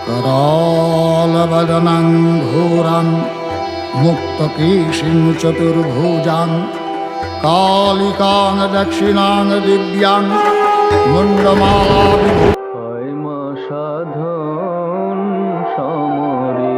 करालवदनं घोरं मुक्तकेशिं चतुर्भुजां कालिकां दक्षिणां दिव्यां मुण्डमाला হয় মা সাধন সমরে,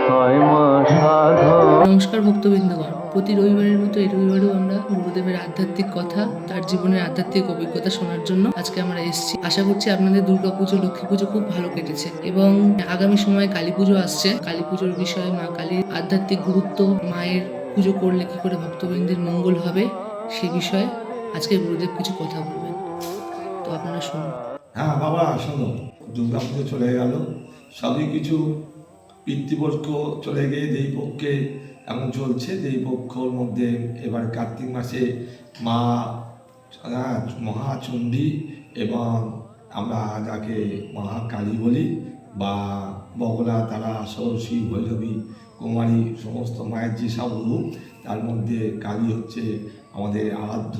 হয় মা সাধন। নমস্কার ভক্তবৃন্দগণ, প্রতি রবিবারের মতো এই রবিবারেও আমরা গুরুদেবের আধ্যাত্মিক কথা, তার জীবনের আধ্যাত্মিক অভিজ্ঞতা শোনার জন্য আজকে আমরা এসেছি। আশা করছি আপনাদের দুর্গাপুজো, লক্ষ্মী পুজো খুব ভালো কেটেছে এবং আগামী সময়ে কালী পুজো আসছে। কালী পুজোর বিষয়ে, মা কালীর আধ্যাত্মিক গুরুত্ব, মায়ের পুজো করলে কি করে ভক্তবৃন্দের মঙ্গল হবে, সে বিষয়ে আজকে গুরুদেব কিছু কথা বলবেন। তো আপনারা শুনুন। হ্যাঁ বাবা, শোনো, দুর্গা পুজো চলে গেল, সবই কিছু পিতৃপক্ষ চলে গিয়ে দেই পক্ষে এমন চলছে। দেই পক্ষর মধ্যে এবার কার্তিক মাসে মা মহাচণ্ডী এবং আমরা যাকে মহাকালী বলি বা বগলা, তারা সরস্বতী, ভৈরবী, কুমারী, সমস্ত মায়ের যে সব রূপ, তার মধ্যে কালী হচ্ছে আমাদের আরাধ্য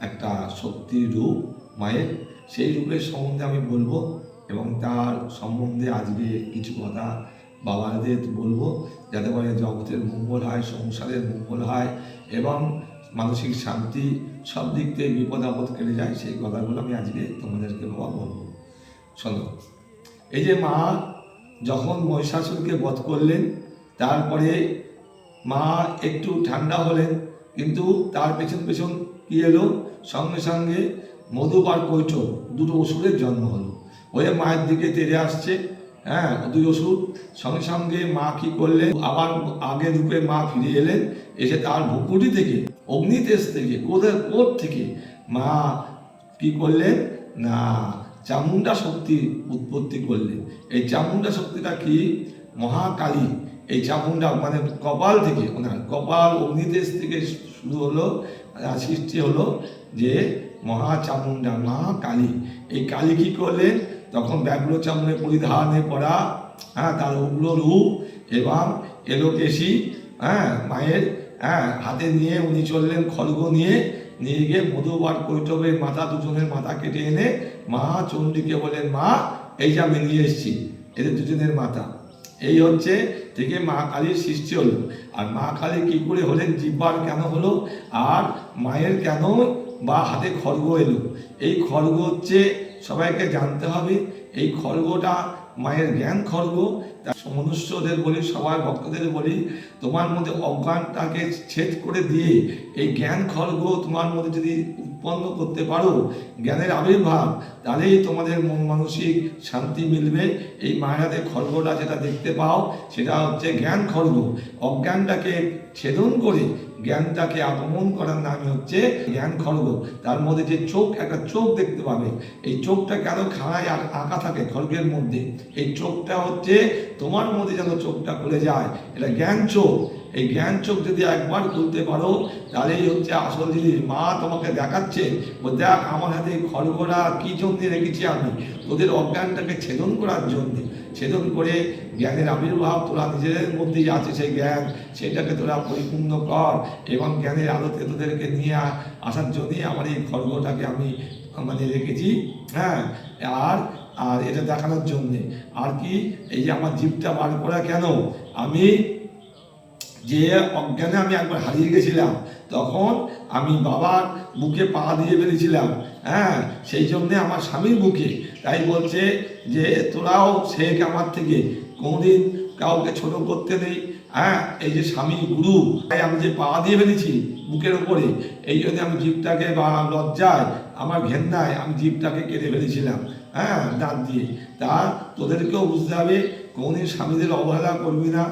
একটা শক্তির রূপ মায়ের। সেই রূপের সম্বন্ধে আমি বলবো এবং তার সম্বন্ধে আজকে কিছু কথা বাবাদের বলবো, যাতে করে জগতের মঙ্গল হয়, সংসারের মঙ্গল হয় এবং মানসিক শান্তি, সব দিক থেকে বিপদ আপদ কেটে যায়। সেই কথাগুলো আমি আজকে তোমাদেরকে বাবা বলবো। শোনো, এই যে মা যখন মহিষাসুরকে বধ করলেন, তারপরে মা একটু ঠান্ডা হলেন, কিন্তু তার পেছন পেছন কি এলো, সঙ্গে সঙ্গে মধু আর কৈঠব দুটো অসুরের জন্ম হলো। ওই মায়ের দিকে তেড়ে আসছে, হ্যাঁ, দুই অসুর। সঙ্গে সঙ্গে মা কি করলেন, আবার আগের রূপে মা ফিরে এলেন, এসে তার ভুকুটি থেকে, অগ্নিতেজ থেকে, কোট থেকে মা কি করলেন না চামুণ্ডা শক্তি উৎপত্তি করলেন। এই চামুণ্ডা শক্তিটা কি, মহাকালী। এই চামুণ্ডা মানে কপাল থেকে, কপাল অগ্নিতেজ থেকে শুরু হলো, সৃষ্টি হলো যে মহাচামুণ্ডা, মহাকালী। এই কালী কি করলেন, তখন ব্যাঘ্র চামড়ে পরিধানে পরা, হ্যাঁ, তার উগ্র রূপ এবং এলোকেশী, হ্যাঁ, মায়ের হাতে নিয়ে উনি চললেন খড়গ নিয়ে গিয়ে মধু আর কৈঠবের মাথা, দুজনের মাথা কেটে এনে মা চণ্ডীকে বলেন, মা এই যে আমি নিয়ে এসেছি এদের দুজনের মাথা। এই হচ্ছে থেকে মা কালীর সৃষ্টি হলো। আর মা কালী কি করে হলেন, জিহ্বার কেন হলো, আর মায়ের কেন বা হাতে খড়গ এলো। এই খড়গ হচ্ছে সবাইকে জানতে হবে, এই খড়গটা মায়ের জ্ঞান খড়গ। মনুষ্যদের বলি, সবাই ভক্তদের বলি, তোমার মধ্যে অজ্ঞানটাকে ছেদ করে দিয়ে এই জ্ঞান খড়গ তোমার মধ্যে যদি উৎপন্ন করতে পারো, জ্ঞানের আবির্ভাব, তাহলেই তোমাদের মন মানসিক শান্তি মিলবে। এই মায়ের হাতে খড়গটা যেটা দেখতে পাও, সেটা হচ্ছে জ্ঞান খড়গ। অজ্ঞানটাকে ছেদন করে জ্ঞানটাকে আগমন করার নামই হচ্ছে জ্ঞান খড়গ। তার মধ্যে যে চোখ, একটা চোখ দেখতে পাবে, এই চোখটা কেন খাড়ায় আঁকা থাকে খড়গের মধ্যে, এই চোখটা হচ্ছে তোমার মধ্যে যেন চোখটা খুলে যায়, এটা জ্ঞান চোখ। এই জ্ঞান চোখ যদি একবার খুলতে পারো, তাহলেই হচ্ছে আসল জিনিস। মা তোমাকে দেখাচ্ছে, দেখ আমার হাতে খড়গটা কী জন্যে রেখেছি আমি, তোদের অজ্ঞানটাকে ছেদন করার জন্যে। ছেদন করে জ্ঞানের আবির্ভাব তোরা নিজেদের মধ্যেই আছে, সেই জ্ঞান, সেটাকে তোরা পরিপূর্ণ কর এবং জ্ঞানের আলোতে তোদেরকে নিয়ে আসার জন্যই আমার এই খড়গটাকে আমি রেখেছি। হ্যাঁ, আর আর এটা দেখানোর জন্যে। আর কি, এই যে আমার জিভটা বার করা কেন, আমি যে অজ্ঞানে আমি একবার হারিয়ে গেছিলাম, তখন আমি বাবার বুকে পা দিয়ে ফেলেছিলাম, হ্যাঁ, সেই জন্যে আমার স্বামীর বুকে। তাই বলছে যে তোরাও শেখ আমার থেকে, কোনোদিন কাউকে ছোট করতে নেই। হ্যাঁ, এই যে স্বামী গুরু, তাই আমি যে পা দিয়ে ফেলেছি বুকের ওপরে, এই জন্য আমি জীবটাকে বা লজ্জায়, আমার ঘেন্নায় আমি জীবটাকে কেটে ফেলেছিলাম, হ্যাঁ, দাঁত দিয়ে। তা তোদেরকেও বুঝতে হবে, কোনোদিন স্বামীদের অবহেলা করবি না,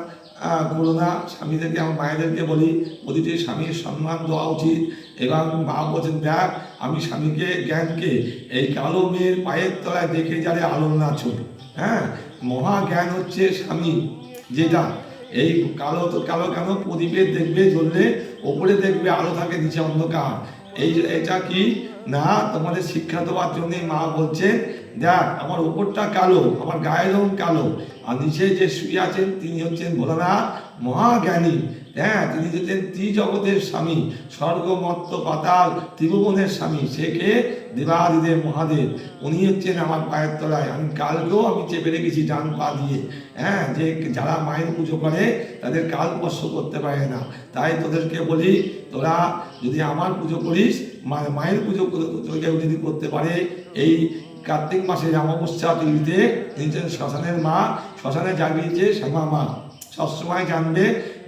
করো না। স্বামীদেরকে, আমার মায়েদেরকে বলি, প্রতিটি স্বামীর সম্মান দেওয়া উচিত। এবং মা বলছেন, দেখ আমি স্বামীকে, জ্ঞানকে এই কালো মেয়ের পায়ের তলায় দেখে যারে আলো না ছোট, হ্যাঁ, মহাজ্ঞান হচ্ছে স্বামী। যেটা এই কালো, তো কালো কেন, প্রদীপের দেখবে জ্বললে ওপরে দেখবে আলো থাকে, নিচে অন্ধকার। এটা কি না, তোমাদের শিক্ষা দেওয়ার জন্য মা বলছে, দেখ আমার ওপরটা কালো, আমার গায়ের রং কালো, আর নিচে যে শুয়ে আছেন তিনি হচ্ছেন ভোলানাথ মহাজ্ঞানী। হ্যাঁ, তিনি হচ্ছেন ত্রিজগতের স্বামী, স্বর্গ মর্ত্য পাতাল ত্রিভুবনের স্বামী। সে কে, দেবাদিদেব মহাদেব, উনি হচ্ছেন আমার পায়ের তলায়। আমি কালকেও আমি চেপে রেখেছি ডান পা দিয়ে, হ্যাঁ, যে যারা মায়ের পুজো করে তাদের কাল স্পর্শ করতে পারে না। তাই তোদেরকে বলি, তোরা যদি আমার পুজো করিস, মায়ের পুজো কেউ যদি করতে পারে, এই কার্তিক মাসের অমাবস্যা তিথিতে নিজের শ্মশানের মা শ্মশানে জাগিয়েছে শ্যামা মা, সবসময় জানবে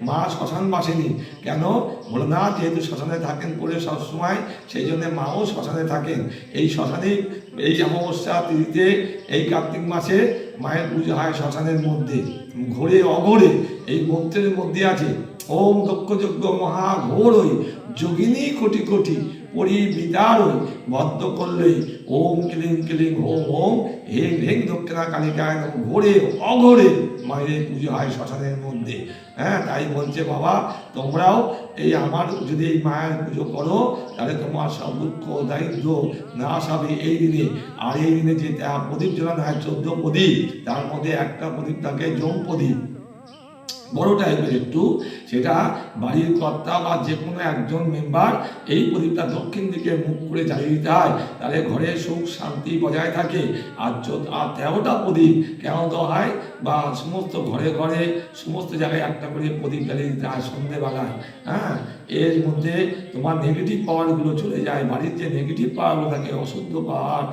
মা শ্মশান বাসেনি কেন, বলে না, যেহেতু শ্মশানে থাকেন পরে সবসময়, সেই জন্য মাও শ্মশানে থাকেন। এই শ্মশানে এই অমাবস্যা তিথিতে এই কার্তিক মাসে মায়ের পুজো হয় শ্মশানের মধ্যে, ঘোরে অঘোরে। এই মন্ত্রের মধ্যে আছে ওম দক্ষযজ্ঞ মহাঘোরই যোগিনী কোটি কোটি পরিবিদারই বদ্ধ করলেই ওম ক্লিং ক্লিং ওম ওম হেং হেং দক্ষিণা কালিকায় নমঃ। ঘোরে অঘোরে মায়ের পুজো হয় শ্মশানের মধ্যে। হ্যাঁ, তাই বলছে বাবা, তোমরাও এই আমার যদি এই মায়ের পুজো করো, তাহলে তোমার সব দুঃখ দারিদ্র নাশ হবে এই দিনে। আর এই দিনে যে প্রদীপ জ্বালানো হয় 14 প্রদীপ, তার মধ্যে একটা প্রদীপ থাকে যম প্রদীপ, বড় টাইপের একটু, সেটা বাড়ির কর্তা বা যে কোনো একজন মেম্বার এই প্রদীপটা দক্ষিণ দিকে মুখ করে জ্বালিয়ে দিতে হয়, তাহলে ঘরে সুখ শান্তি বজায় থাকে। আর 13টা প্রদীপ কেন দেওয়া হয়, বা সমস্ত ঘরে ঘরে সমস্ত জায়গায় একটা করে প্রদীপ জ্বালিয়ে দিতে হয় সন্ধ্যেবেলায়। হ্যাঁ, এর মধ্যে তোমার নেগেটিভ পাওয়ারগুলো চলে যায়, বাড়ির যে নেগেটিভ পাওয়ারগুলো থাকে, অশুদ্ধ পাওয়ার,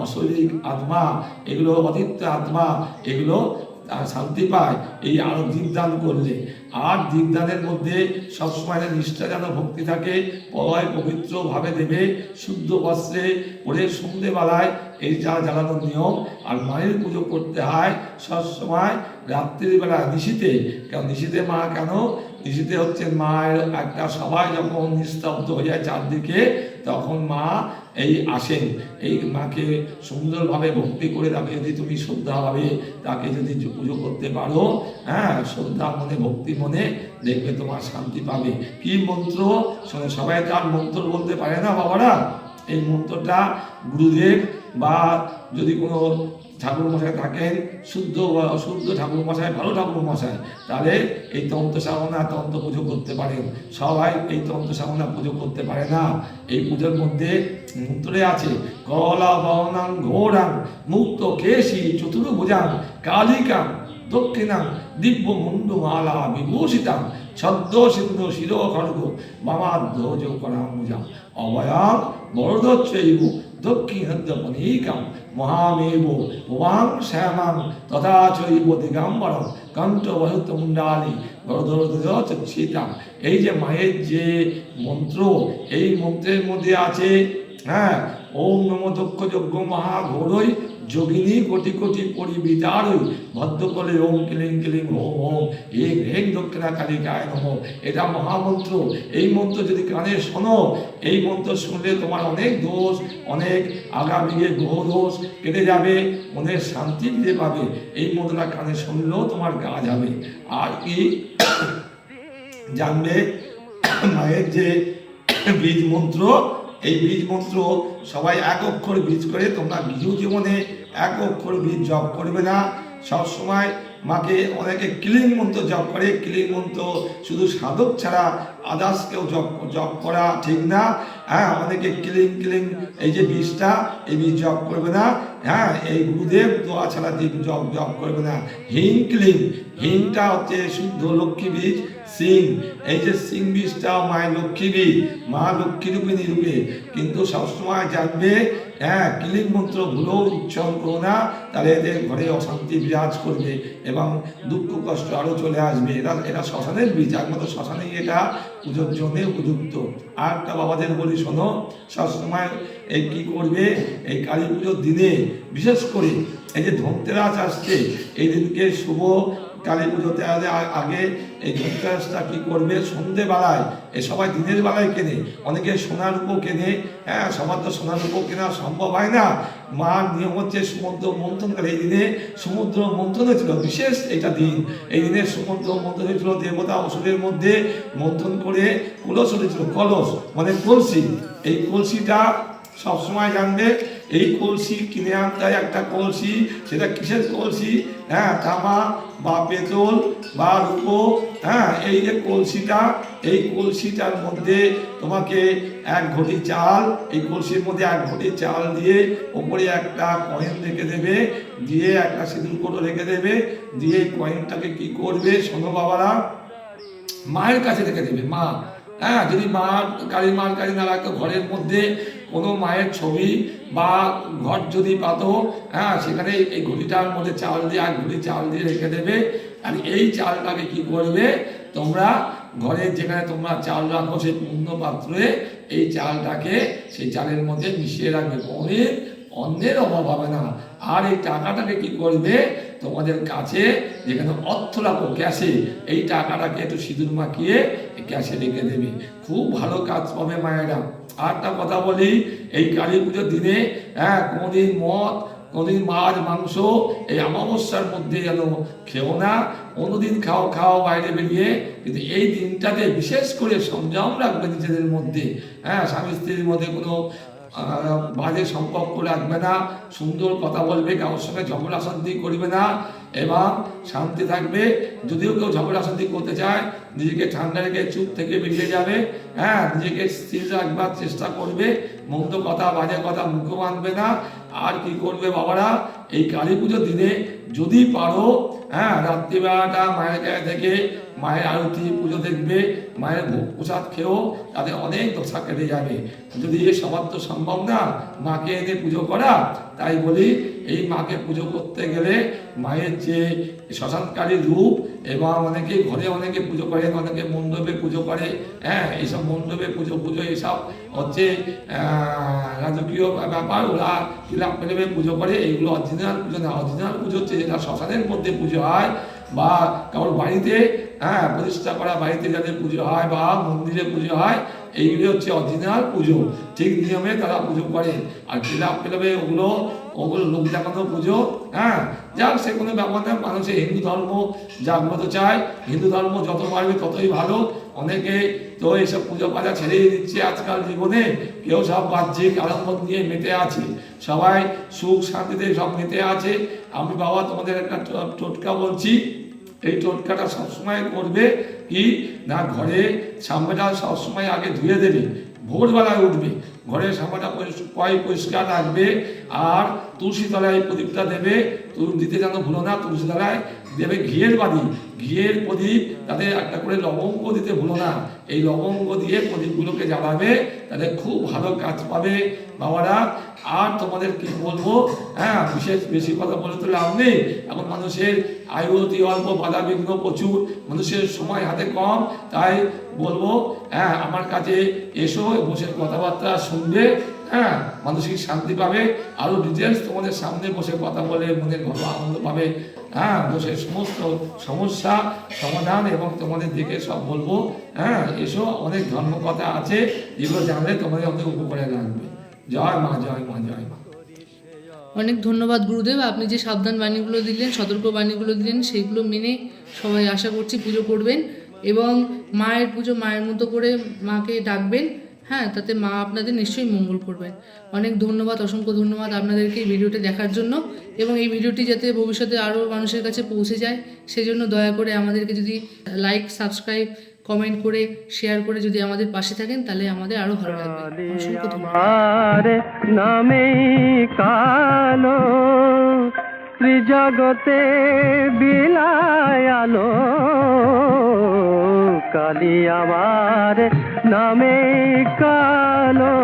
অশৈলিক আত্মা, এগুলো অতিত্ব আত্মা, এগুলো শান্তি পায় এই আরো দীপদান করলে। আর দীপদানের মধ্যে সবসময় নিষ্ঠা যেন ভক্তি থাকে, পয় পবিত্রভাবে দেবে, শুদ্ধ বস্ত্রে পরে সন্ধ্যেবেলায় এই যা জ্বালানোর নিয়ম। আর মায়ের পুজো করতে হয় সবসময় রাত্রিবেলা নিশীতে। কেন নিশীতে মা কেন? নিশীতে হচ্ছে মায়ের একটা, সবাই যখন নিস্তব্ধ হয়ে যায় চারদিকে, তখন মা এই আসেন। এই মাকে সুন্দরভাবে ভক্তি করে তাকে যদি তুমি শ্রদ্ধাভাবে তাকে যদি পুজো করতে পারো, হ্যাঁ, শ্রদ্ধা মনে ভক্তি মনে, দেখবে তোমার শান্তি পাবে। কি মন্ত্র? সবাই তার মন্ত্র বলতে পারে না বাবারা। এই মন্ত্রটা গুরুদেব বা যদি কোনো ঠাকুর মশাই থাকেন, শুদ্ধ বা অশুদ্ধ ঠাকুর মশাই, ভালো ঠাকুর মশাই, তাহলে এই তন্ত্র সাধনা তন্ত্র পুজো করতে পারেন। সবাই এই তন্ত্র সাধনা পুজো করতে পারে না। এই পুজোর মধ্যে মন্ত্রে আছে কলা বনাং ঘোরাং মুক্ত কেশী চতুর্ভুজাং কালিকাং দক্ষিণাং দিব্য মুন্ডু মালা বিভূষিতাং ছদ্ম সিন্ধু শির খড়গ মামাধ্বজ করাম্বুজাং অবয়াং বরদচ্চৈব দক্ষিণদ্যপনীকাং মহামেব উমাং শ্যামাং তথা চৈব দিগম্বরং কণ্ঠবহুতমুণ্ডালি বরদচ্ছিতাং। এই যে মায়ের যে মন্ত্র, এই মন্ত্রের মধ্যে আছে, হ্যাঁ, ওম নমো দক্ষযজ্ঞ মহাঘোরই যোগিনী কোটি কোটি পরিবিদারই ভদ্রকলে ওম ক্লিং ক্লিং ওম ওম হেং হেং দক্ষিণা কালিকায় নমঃ। এটা মহামন্ত্র। এই মন্ত্র যদি কানে শোনো, এই মন্ত্র শুনলে তোমার অনেক দোষ, অনেক আগামী গ্রহ দোষ কেটে যাবে, মনের শান্তি ফিরে পাবে। এই মন্ত্রটা কানে শুনলেও তোমার কাজ হবে। আর কি জানবে, মায়ের যে বীজ মন্ত্র, এই বীজ মন্ত্র সবাই এক অক্ষর বীজ করে, তোমরা গৃহ জীবনে এক অক্ষর বীজ জপ করবে না। সবসময় মাকে অনেকে ক্লিং মন্ত্র জপ করে। ক্লিং মন্ত্র শুধু সাধক ছাড়া আদার্স কেউ জপ করা ঠিক না। হ্যাঁ, অনেকে ক্লিং ক্লিং এই যে বীজটা, এই বীজ জপ করবে না। হ্যাঁ, এই গুরুদেব দোয়া ছাড়া জপ করবে না। হিং ক্লিং, হিংটা হচ্ছে শুদ্ধ লক্ষ্মী বীজ। সিং, এই যে সিং বীজটা মায়ের লক্ষ্মী বীজ, মা লক্ষ্মী রূপিণী রূপে। কিন্তু সবসময় জানবে, হ্যাঁ, ক্লিং মন্ত্র ভুলেও উচ্চারণ করো না, তাহলে এদের ঘরে অশান্তি বিরাজ করবে এবং দুঃখ কষ্ট আরও চলে আসবে। এটা শ্মশানের বীজ, একমাত্র শ্মশানেই এটা পুজোর জন্য উপযুক্ত। আর একটা বাবাদের বলি শোনো, সবসময় এই কি করবে, এই কালী পুজোর দিনে বিশেষ করে এই যে ধনতেরাস আসছে, এই দিনকে শুভ কালী পুজোতে আগে এই ধনতেরাসটা কি করবে, সন্ধেবেলায়, এ সবাই দিনের বেলায় কেনে, অনেকে সোনার উপর কেনে। হ্যাঁ, সবার তো সোনার উপর কেনা সম্ভব হয় না। মার নিয়ম হচ্ছে সমুদ্র মন্থন করে। এই দিনে সমুদ্র মন্থন হয়েছিল, বিশেষ এটা দিন। এই দিনে সমুদ্র মন্থন হয়েছিল, দেবতা অসুরের মধ্যে মন্থন করে কলস হয়েছিল। কলস মানে কলসি। এই কলসিটা সবসময় জানবে এই কলসি কিনে আনতে হয়, একটা কলসি, সেটা কিসের কলসি? হ্যাঁ, তামা বা পেতল বা রূপো। হ্যাঁ, এই যে কলসিটা, এই কলসিটার মধ্যে তোমাকে 1 ঘটি চাল, এই কলসির মধ্যে 1 ঘটি চাল দিয়ে ওপরে একটা কয়েন রেখে দেবে, দিয়ে একটা সিঁদুর কৌটো রেখে দেবে, দিয়ে এই কয়েনটাকে কি করবে শোনো বাবারা, মায়ের কাছে রেখে দেবে। মা, হ্যাঁ, যদি মার কালী না রাখতো, ঘরের মধ্যে কোনো মায়ের ছবি বা ঘর যদি পাতো, হ্যাঁ, সেখানে এই ঘটিটার মধ্যে চাল দিয়ে 1 ঘটি চাল দিয়ে রেখে দেবে। আর এই চালটাকে কি করবে তোমরা, ঘরের যেখানে তোমরা চাল রাখো সেই পূর্ণ পাত্রে এই চালটাকে সেই চালের মধ্যে মিশিয়ে রাখবে, কোনোদিন অন্যের অভাব হবে না। আর এই টাকাটাকে কি করবে, তোমাদের কাছে যেখানে অর্থ রাখো ক্যাশে, এই টাকাটাকে একটু সিঁদুর মাখিয়ে ক্যাশে রেখে দেবে, খুব ভালো কাজ পাবে মায়েরা। আর একটা কথা বলি, এই কালী পুজোর দিনে হ্যাঁ, কোনোদিন মদ, কোনোদিন মাছ মাংস এই অমাবস্যার মধ্যে যেন খেও না। অন্যদিন খাও বাইরে বেরিয়ে, কিন্তু এই দিনটাতে বিশেষ করে সংযম রাখবে নিজেদের মধ্যে। হ্যাঁ, স্বামী স্ত্রীর মধ্যে কোনো বাজে সম্পর্ক রাখবে না, সুন্দর কথা বলবে, কারোর সঙ্গে ঝগড়া শান্তি করবে না এবং শান্তি থাকবে। যদিও কেউ ঝগড়া শান্তি করতে চায়, নিজেকে ঠান্ডা রেখে চুপ থেকে বেরিয়ে যাবে। হ্যাঁ, নিজেকে স্থির রাখবার চেষ্টা করবে, মন্দ কথা বাজে কথা মুখে আনবে না। আর কি করবে বাবারা, এই কালী পুজোর দিনে যদি পারো, হ্যাঁ, রাত্রিবেলাটা মায়ের কাছে থেকে মায়ের আরতি পুজো দেখবে, মায়ের ভোগ প্রসাদ খেয়েও, তাদের অনেক দশা কেটে যাবে। যদি সবার তো সম্ভব না মাকে এনে পুজো করা, তাই বলি এই মাকে পুজো করতে গেলে মায়ের যে শ্মশানকারী রূপ, এবং অনেকে ঘরে অনেকে পুজো করে, অনেকে মণ্ডপে পুজো করে। হ্যাঁ, এইসব মণ্ডপে পুজো এইসব হচ্ছে রাজকীয় ব্যাপার, ওরা কিলাপ প্রেমে পুজো করে, এইগুলো অরিজিনাল পুজো না। অরিজিনাল পুজো হচ্ছে যেটা শ্মশানের মধ্যে পুজো হয়, বা কারোর বাড়িতে, হ্যাঁ, প্রতিষ্ঠা করা বাড়িতে যাদের পুজো হয় বা মন্দিরে পুজো হয়, এইগুলো হচ্ছে অরিজিনাল পুজো, ঠিক নিয়মে তারা পুজো করে। আর ক্লাব ক্লাবে ওগুলো লোক দেখানো পুজো। হ্যাঁ, যাক, সে কোনো ব্যাপার না, মানুষের হিন্দু ধর্ম জাগ্রত চায়, হিন্দু ধর্ম যত পারবে ততই ভালো। অনেকে তো এইসব পুজো পাজা ছেড়েই দিচ্ছে আজকাল জীবনে, কেউ সব বাহ্যিক আড়ম্বর নিয়ে মেতে আছে, সবাই সুখ শান্তিতে সব মেতে আছে। আমি বাবা তোমাদের একটা টোটকা বলছি, এই টোটকাটা সবসময় করবে কি না, ঘরে সামনেটা সবসময় আগে ধুয়ে দেবে, ভোরবেলায় উঠবে, ঘরের সামনেটা পরিষ্কার রাখবে, আর তুলসী তলায় প্রদীপটা দেবে, দিতে যেন ভুলো না, তুলসী তলায় দেবে ঘিয়ের বাতি, ঘিয়ের প্রদীপ, তাতে একটা করে লবঙ্গ দিতে ভুলো না, এই লবঙ্গ দিয়ে প্রদীপগুলোকে জ্বালাবে, তাদের খুব ভালো কাজ পাবে বাবারা। আর তোমাদের কি বলবো, হ্যাঁ, বিশেষ বেশি কথা বলে তো লাভ নেই, এখন মানুষের আয়ু অতি অল্প, বাধা বিঘ্ন প্রচুর, মানুষের সময় হাতে কম, তাই বলবো, হ্যাঁ, আমার কাছে এসো, বসে কথাবার্তা শুনবে, হ্যাঁ, মানসিক শান্তি পাবে, আরো ডিটেলস তোমাদের সামনে বসে কথা বলে মনের ভালো আনন্দ পাবে। হ্যাঁ, বসে সমস্ত সমস্যা সমাধান এবং তোমাদের দিকে সব বলবো। হ্যাঁ, এসো, অনেক ধর্ম কথা আছে, যেগুলো জানলে তোমাদের অনেক উপকারে লাগবে। জয় মা, জয় মা, জয় মা। অনেক ধন্যবাদ গুরুদেব, আপনি যে সাবধান বাণীগুলো দিলেন, সতর্ক বাণীগুলো দিলেন, সেইগুলো মেনে সবাই আশা করছি পুজো করবেন এবং মায়ের পুজো মায়ের মতো করে মাকে ডাকবেন। হ্যাঁ, তাতে মা আপনাদের নিশ্চয়ই মঙ্গল করবেন। অনেক ধন্যবাদ, অসংখ্য ধন্যবাদ আপনাদেরকে এই ভিডিওটা দেখার জন্য, এবং এই ভিডিওটি যাতে ভবিষ্যতে আরও মানুষের কাছে পৌঁছে যায় সেজন্য দয়া করে আমাদেরকে যদি লাইক, সাবস্ক্রাইব, কমেন্ট করে, শেয়ার করে যদি আমাদের পাশে থাকেন, তাহলে আমাদের আরও ভালো লাগবে। অসংখ্য ধন্যবাদ। নামে কালো ত্রিজগতে বিলায় আলো, কালী আমার নামে কালো।